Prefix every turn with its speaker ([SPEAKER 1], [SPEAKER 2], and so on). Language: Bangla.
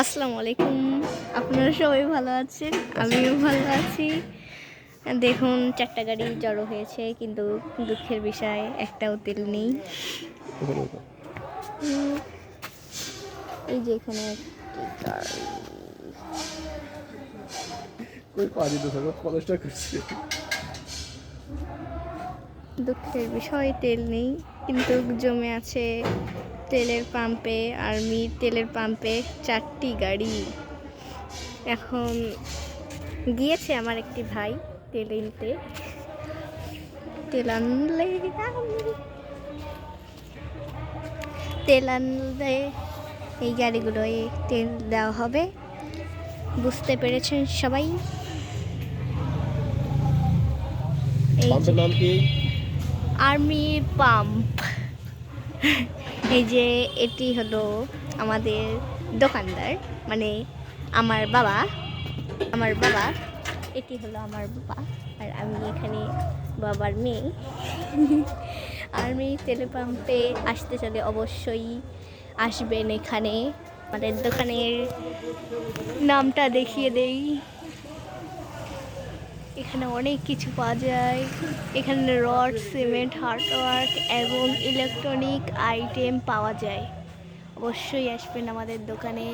[SPEAKER 1] আসসালামু আলাইকুম। আপনারা সবাই ভালো আছেন, আমিও ভালো আছি। দেখুন 4টা গাড়ি জড়ো হয়েছে, কিন্তু দুঃখের বিষয় একটাও তেল নেই। উম, এই যে এখানে একটি গাড়ি, দুঃখের বিষয় তেল নেই, কিন্তু জমে আছে তেলের পাম্পে। আর্মির তেলের পাম্পে 4টি গাড়ি। এখন গিয়েছে আমার একটি ভাই তেল আনতে। তেল আনলে তেল আনলে এই গাড়িগুলোয় তেল দেওয়া হবে, বুঝতে পেরেছেন সবাই? এই
[SPEAKER 2] পাম্পের নাম কি?
[SPEAKER 1] Army pump. এই যে এটি হলো আমাদের দোকানদার, মানে আমার বাবা। এটি হলো আমার বাবা, আর আমি এখানে বাবার মেয়ে। আর্মি তেল পাম্পে আসতে চলে অবশ্যই আসবেন এখানে। আমাদের দোকানের নামটা দেখিয়ে দেই। এখানে অনেক কিছু পাওয়া যায়। এখানে রড, সিমেন্ট, হার্ডওয়ার্ক এবং ইলেকট্রনিক আইটেম পাওয়া যায়। অবশ্যই আসবেন আমাদের দোকানে।